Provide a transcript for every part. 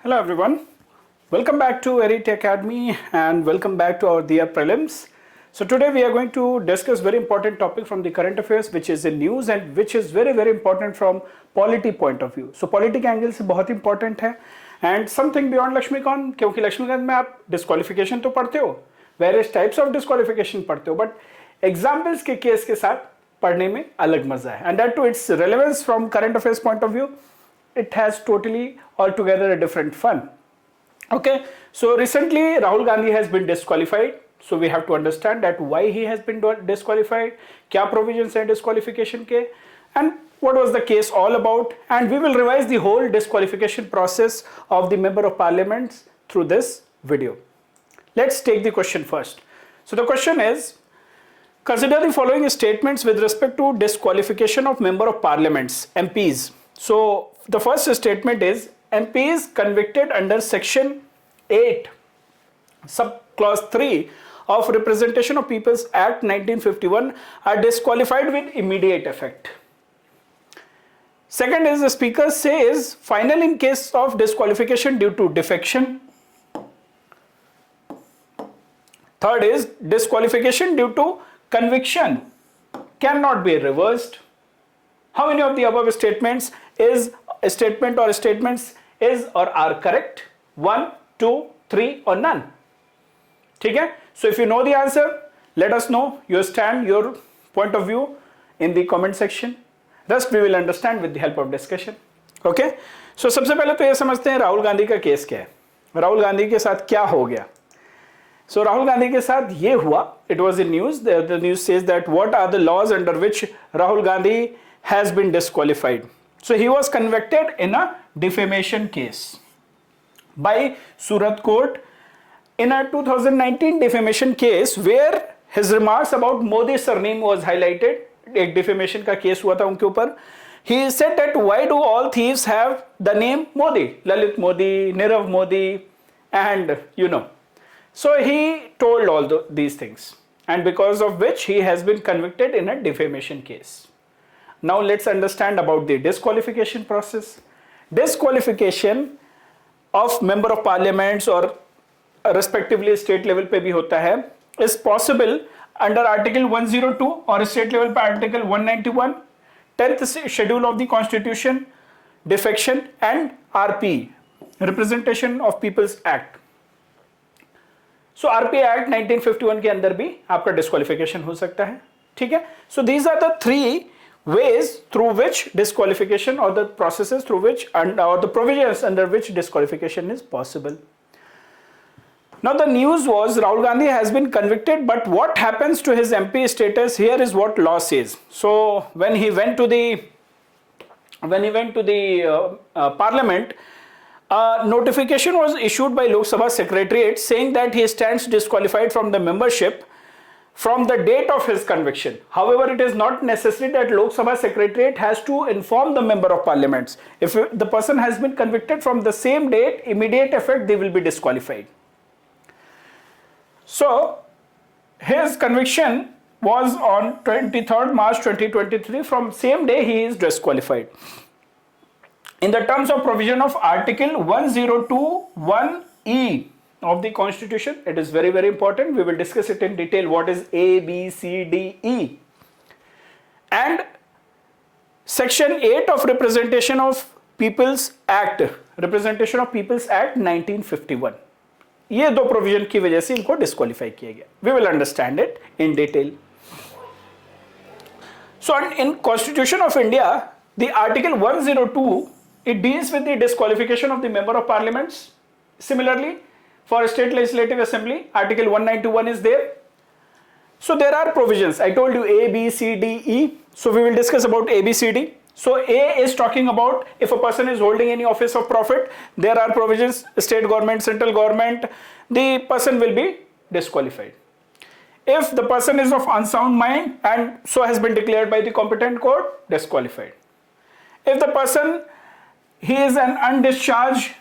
Hello everyone, welcome back to Verity Academy and welcome back to our DIA prelims. So today we are going to discuss very important topic from the current affairs which is in news and which is very important from polity point of view. So polity के angle से बहुत important है and something beyond Laxmikant, क्योंकि लक्ष्मीकांत में आप disqualification तो पढ़ते हो, various types of disqualification पढ़ते हो, but examples के case के साथ पढ़ने में अलग मजा है and that too its relevance from current affairs point of view, it has totally altogether a different fun. Okay, so recently Rahul Gandhi has been disqualified, so we have to understand that why he has been disqualified, क्या provisions हैं disqualification के, and what was the case all about, and we will revise the whole disqualification process of the member of parliament through this video. Let's take the question first. So the question is, consider the following statements with respect to disqualification of member of parliaments, MPs. So the first statement is, MPs convicted under section 8 sub clause 3 of Representation of People's Act 1951 are disqualified with immediate effect. Second is, the speaker says final in case of disqualification due to defection. Third is, disqualification due to conviction cannot be reversed. How many of the above statements is a statement or statements is or are correct? 1, 2, 3 or none? ठीक है? So if you know the answer, let us know your stand, your point of view in the comment section. Rest we will understand with the help of discussion. Okay? So सबसे पहले तो ये समझते हैं राहुल गांधी का case क्या है, राहुल गांधी के साथ क्या हो गया. So राहुल गांधी के साथ ये हुआ, it was in news, the news says that what are the laws under which Rahul Gandhi has been disqualified. So he was convicted in a defamation case by Surat Court in a 2019 defamation case where his remarks about Modi surname was highlighted. एक defamation का case हुआ था उनके ऊपर. He said that why do all thieves have the name Modi, Lalit Modi, Nirav Modi, and you know. So he told all these things, and because of which he has been convicted in a defamation case. Now let's understand about the disqualification process. Disqualification of member of parliaments or respectively state level पे भी होता है, is possible under article 102 और state level पे article 191, 10th schedule of the constitution, defection and RP, Representation of People's Act. So RP Act 1951 के अंदर भी आपका disqualification हो सकता है. ठीक है? So these are the three ways through which disqualification or the processes through which or the provisions under which disqualification is possible. Now the news was Rahul Gandhi has been convicted, but what happens to his MP status? Here is what law says. So when he went to the parliament, a notification was issued by Lok Sabha Secretariat saying that he stands disqualified from the membership from the date of his conviction. However, it is not necessary that Lok Sabha Secretariat has to inform the member of parliaments. If the person has been convicted from the same date, immediate effect, they will be disqualified. So his conviction was on 23rd March 2023. From same day he is disqualified. In the terms of provision of Article 1021E of the Constitution, it is very important. We will discuss it in detail. What is A, B, C, D, E, and Section 8 of Representation of People's Act, Representation of People's Act 1951. ये दो provision की वजह से इनको disqualify किया गया. We will understand it in detail. So in Constitution of India, the Article 102, it deals with the disqualification of the member of parliaments. Similarly, for state legislative assembly, Article 191 is there. So there are provisions. I told you A, B, C, D, E. So we will discuss about A, B, C, D. So A is talking about if a person is holding any office of profit, there are provisions, state government, central government, the person will be disqualified. If the person is of unsound mind and so has been declared by the competent court, disqualified. If the person, he is an undischarged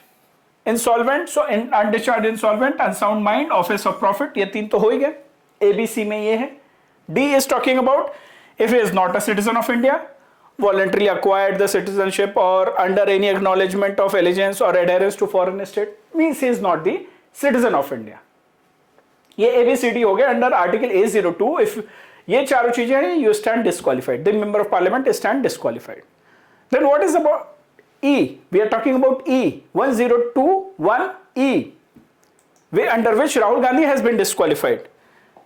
insolvent, so undischarged insolvent, unsound mind, office of profit, ये तीन तो हो ही गए. ABC में ये है. D is talking about if he is not a citizen of India voluntarily acquired the citizenship or under any acknowledgement of allegiance or adherence to foreign state, means he is not the citizen of India. ये ABCD हो गया under Article A02. If ये चारों चीजें हैं, you stand disqualified. The member of parliament stand disqualified. Then what is about E? We are talking about E, 1021E, under which Rahul Gandhi has been disqualified.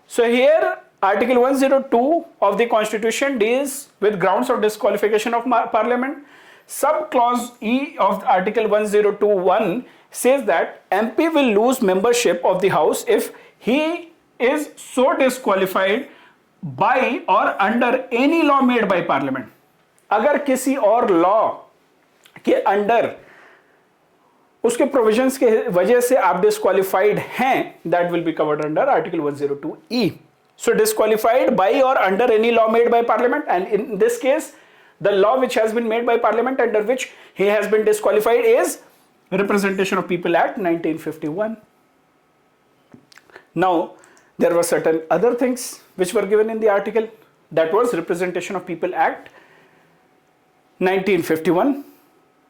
So here Article 102 of the Constitution deals with grounds of disqualification of Parliament. Subclause E of Article 1021 says that MP will lose membership of the House if he is so disqualified by or under any law made by Parliament. अगर किसी और law के under उसके provisions के वजह से आप disqualified हैं, that will be covered under article 102E. So disqualified by or under any law made by Parliament, and in this case the law which has been made by Parliament under which he has been disqualified is Representation of People Act 1951. Now there were certain other things which were given in the article, that was Representation of People Act 1951.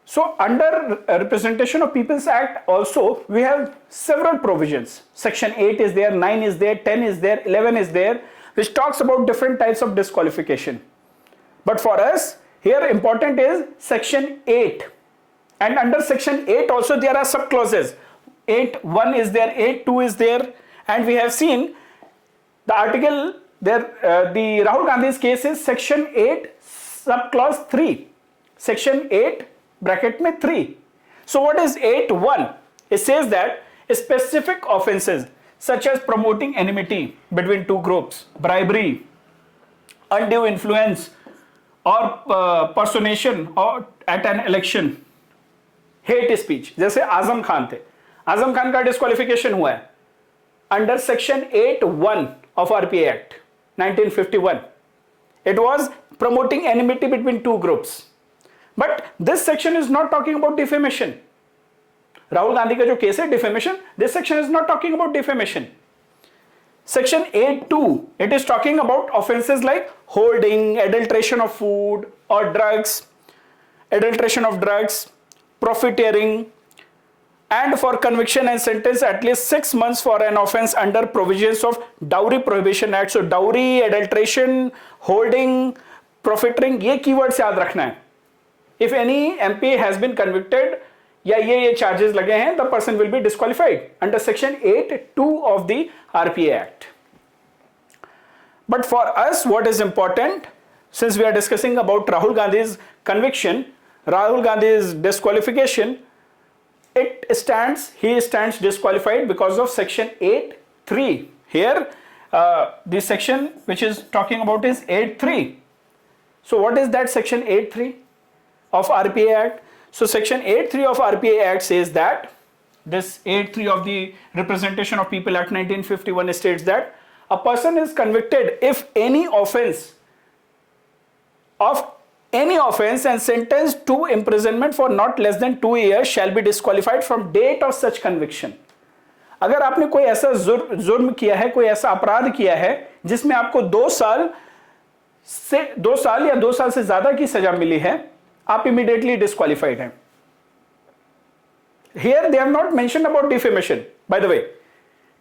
So under Representation of People's Act also we have several provisions. Section 8 is there, 9 is there, 10 is there, 11 is there, which talks about different types of disqualification. But for us here important is Section 8, and under Section 8 also there are sub clauses. 8.1 is there, 8.2 is there, and we have seen the article there, the Rahul Gandhi's case is Section 8 sub clause 3, Section 8 bracket में 3. So what is 8.1? It says that specific offenses such as promoting enmity between two groups, bribery, undue influence, or personation or at an election, hate speech. जैसे आजम खान थे, आजम खान का disqualification हुआ है under section 8.1 of RPA Act 1951. It was promoting enmity between two groups. But this section is not talking about defamation. Rahul Gandhi का जो case है defamation, this section is not talking about defamation. Section 8.2, it is talking about offenses like holding, adulteration of food or drugs, adulteration of drugs, profiteering, and for conviction and sentence at least 6 months for an offense under provisions of Dowry Prohibition Act. So dowry, adulteration, holding, profiteering, ये keywords याद रखना है. If any MP has been convicted या ये charges लगे हैं, the person will be disqualified under Section 8.2 of the RPA Act. But for us, what is important, since we are discussing about Rahul Gandhi's conviction, Rahul Gandhi's disqualification, he stands disqualified because of Section 8.3. Here, the section which is talking about is 8.3. So what is that Section 8.3 of RPA Act? So Section 8.3 of RPA Act says that, this 8.3 of the Representation of People Act 1951 states that a person is convicted if any offense and sentenced to imprisonment for not less than 2 years shall be disqualified from date of such conviction. अगर आपने कोई ऐसा जुर्म किया है, कोई ऐसा अपराध किया है जिसमें आपको 2 साल या 2 साल से ज्यादा की सजा मिली है, आप immediately disqualified हैं. Here they have not mentioned about defamation. By the way,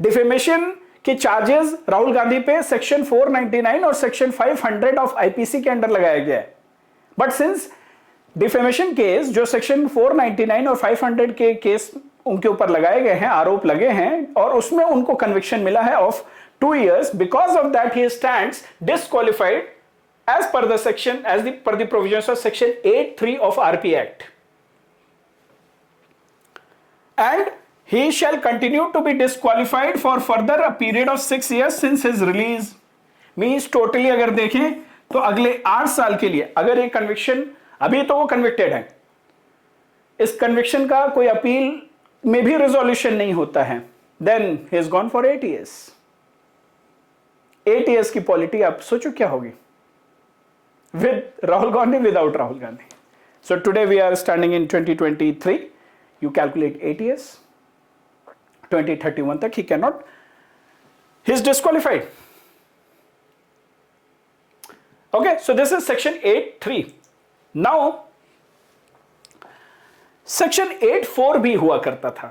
defamation के चार्जेस राहुल गांधी पे सेक्शन 499 और सेक्शन 500 ऑफ आईपीसी के अंडर लगाया गया है. बट सिंस डिफेमेशन केस जो सेक्शन 499 और 500 के केस उनके ऊपर लगाए गए हैं, आरोप लगे हैं, और उसमें उनको कन्विक्शन मिला है of 2 years, because of that he stands disqualified as per the section, per the provisions of Section 8.3 of RPA Act. And he shall continue to be disqualified for further a period of 6 years since his release. Means totally अगर देखें तो अगले 8 साल के लिए, अगर ये conviction, अभी तो वो कन्विक्टेड है, इस कन्विक्शन का कोई अपील में भी रिजोल्यूशन नहीं होता है, then he is gone for 8 years. 8 years की पॉलिटी आप सोचो क्या होगी with Rahul Gandhi, without Rahul Gandhi. So today we are standing in 2023. You calculate 8 years. 2031 tak he cannot. He is disqualified. Okay, so this is Section 8.3. Now section 8(4) भी हुआ करता था.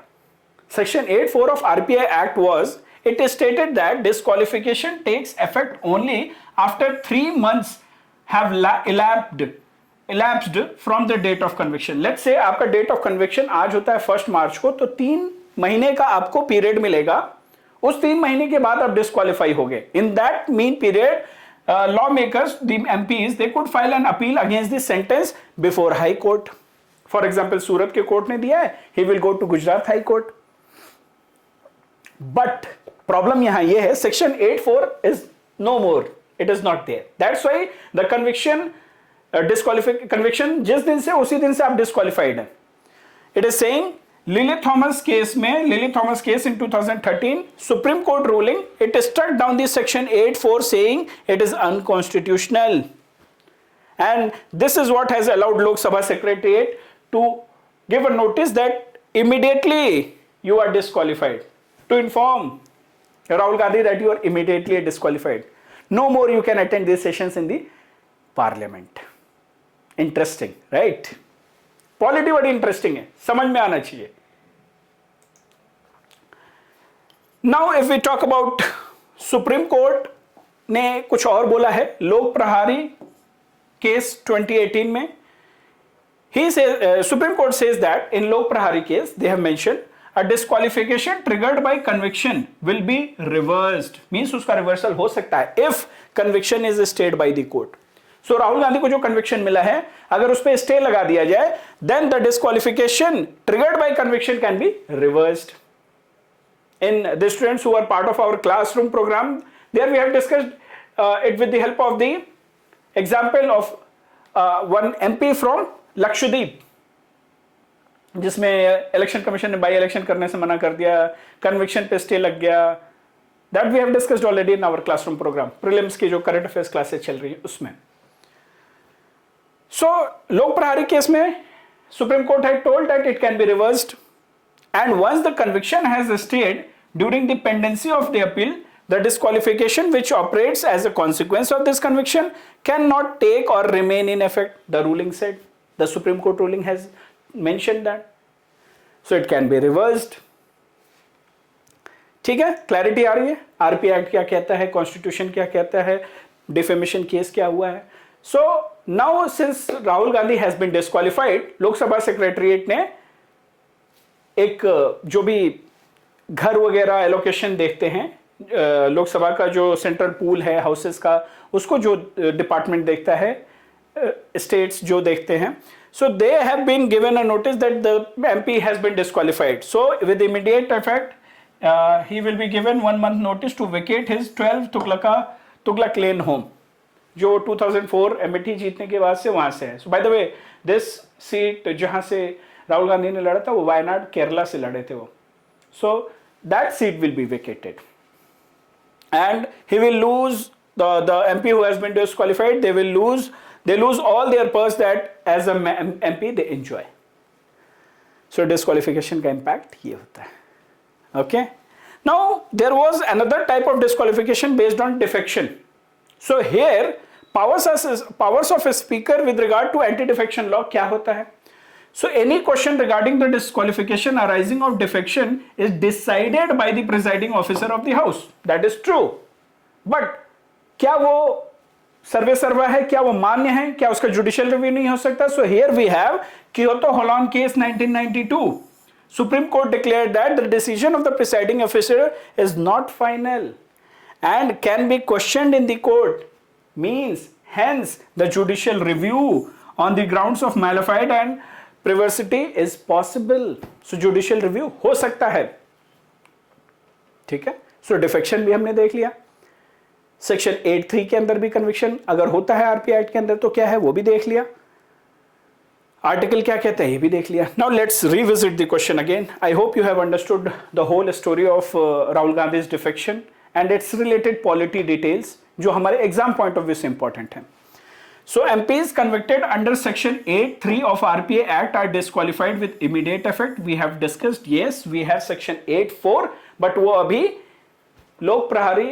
Section 8(4) of RPI Act was, it is stated that disqualification takes effect only after 3 months have elapsed from the date of conviction. Let's say आपका date of conviction आज होता है 1 मार्च को, तो 3 महीने का आपको पीरियड मिलेगा. उस 3 महीने के बाद आप डिस्क्वालीफाई हो गए. In that mean period lawmakers, the MPs, they could file an appeal against the sentence before High Court. For example, सूरत के कोर्ट ने दिया है, he will go to Gujarat High Court. But problem यहाँ ये है, section 8(4) is no more. It is not there. That's why the conviction, conviction जिस दिन से उसी दिन से आप disqualified हैं. It is saying Lily Thomas case में, Lily Thomas case in 2013, Supreme Court ruling, it struck down the section 8(4) saying it is unconstitutional. And this is what has allowed Lok Sabha Secretariat to give a notice that immediately you are disqualified. To inform Rahul Gandhi that you are immediately disqualified. No more you can attend these sessions in the parliament. Interesting, right? Polity बड़ी interesting है, समझ में आना चाहिए. Now if we talk about supreme court ने कुछ और बोला है. लोक प्रहारी केस 2018 में ही से Supreme Court says that in Lok Prahari case they have mentioned a disqualification triggered by conviction will be reversed. Means उसका रिवर्सल हो सकता है if conviction is stayed by the court. So Rahul Gandhi को जो कन्विक्शन मिला है, अगर उस पर स्टे लगा दिया जाए, then the disqualification triggered by conviction can be reversed. In the students who are part of our classroom program, there we have discussed it with the help of the example of one MP from Lakshadweep, जिसमें election commission ने by election करने से मना कर दिया, conviction पे stay लग गया. That we have discussed already in our classroom program. Prelims की जो करंट अफेयर्स क्लासेस चल रही है उसमें. So लोक प्रहारी केस में supreme court had told that it can be reversed. And once the conviction has stayed during the pendency of the appeal, the disqualification which operates as a consequence of this conviction cannot take or remain in effect, the ruling said. The Supreme Court ruling has mentioned that. So it can be reversed. ठीक है, clarity आ रही है. RP act क्या कहता है, constitution क्या कहता है, डिफेमेशन केस क्या हुआ है. So now since Rahul Gandhi has been disqualified, Lok Sabha secretariat ने एक जो भी घर वगैरह एलोकेशन देखते हैं, लोकसभा का जो सेंट्रल पूल है हाउसेस का, उसको जो डिपार्टमेंट देखता है, स्टेट्स जो देखते हैं, so they have been given a notice that the MP has been disqualified. So with immediate effect he will be given 1 month notice to vacate his 12 Tughlaq lane home, जो 2004 अमेठी जीतने के बाद से वहां से है. So by the way, this seat जहां से राहुल गांधी ने लड़ा था वो वायनाड केरला से लड़े थे वो. So that seat will be vacated and he will lose the MP who has been disqualified. they lose all their purse that as a MP they enjoy. So disqualification का impact ये होता है. Okay. Now there was another type of disqualification based on defection. So here powers of a speaker with regard to anti-defection law क्या होता है? So any question regarding the disqualification arising of defection is decided by the presiding officer of the house. That is true. But क्या वो सर्वा है, क्या वो मान्य है, क्या उसका जुडिशियल रिव्यू नहीं हो सकता? So here we have Kyoto Holon case 1992. Supreme Court declared that the decision of the presiding officer is not final and can be questioned in the court. Means hence the judicial review on the grounds of malafide and privacy is possible. So judicial review हो सकता है. ठीक है. So defection भी हमने देख लिया. Section 8(3) के अंदर भी कन्विक्शन अगर होता है आरपी एक्ट के अंदर तो क्या है वो भी देख लिया. आर्टिकल क्या कहता है ये भी देख लिया. Now let's revisit the question again. I hope you have understood the whole story of Rahul Gandhi's defection and its related polity details जो हमारे एग्जाम पॉइंट ऑफ व्यू से इंपॉर्टेंट है. So MPs convicted under section 8(3) of RPA Act are disqualified with immediate effect. We have discussed, yes, we have section 8(4), but वो अभी लोक प्रहारी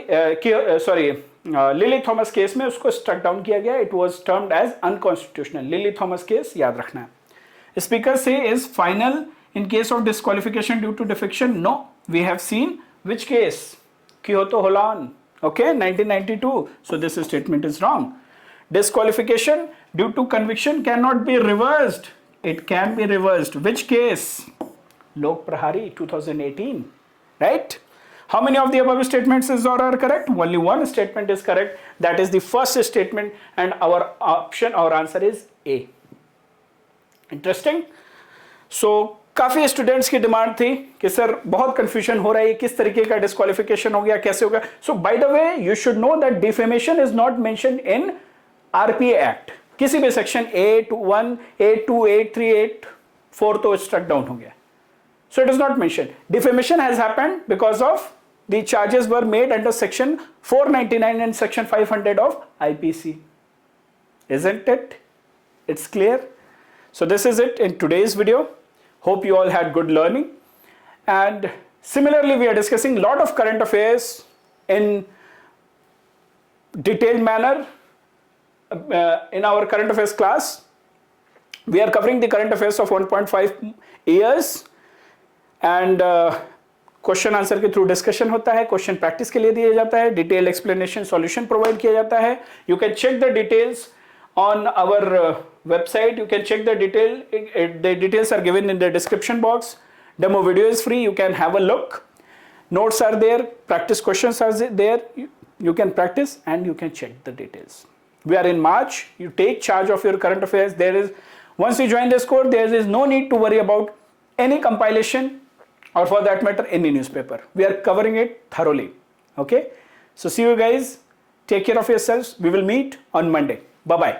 lily Thomas case में उसको struck down किया गया. It was termed as unconstitutional. Lily Thomas case याद रखना है. स्पीकर से is final in case of disqualification due to defection. No, we have seen which case, Kyoto Holon, okay, 1992. So this statement is wrong. Disqualification due to conviction cannot be reversed. It can be reversed. Which case? Lok Prahari 2018, right? How many of the above statements are correct? Only one statement is correct. That is the first statement, and our answer is A. Interesting. So काफी students की demand थी कि sir बहुत confusion हो रहा है, किस तरीके का डिस्क्वालिफिकेशन हो गया, कैसे होगा. So by the way you should know that defamation is not mentioned in RPA act. किसी भी सेक्शन 8(1), 8(2), 8(3), 8(4) तो स्ट्रक डाउन हो गया. So it is not mentioned. Defamation has happened because of the charges were made under section 499 and section 500 of IPC. Isn't it? It's clear. So this is it in today's video. Hope you all had good learning, and similarly we are discussing lot of current affairs in detailed manner in our current affairs class. We are covering the current affairs of 1.5 years, and question answer के through discussion होता है, question practice के लिए दिया जाता है, detail explanation solution provide किया जाता है. You can check the details on our website. You can check the details are given in the description box. Demo video is free. You can have a look. Notes are there. Practice questions are there. You can practice and you can check the details. We are in March. You take charge of your current affairs. Once you join this course, there is no need to worry about any compilation or for that matter any newspaper. We are covering it thoroughly. Okay. So see you guys. Take care of yourselves. We will meet on Monday. Bye-bye.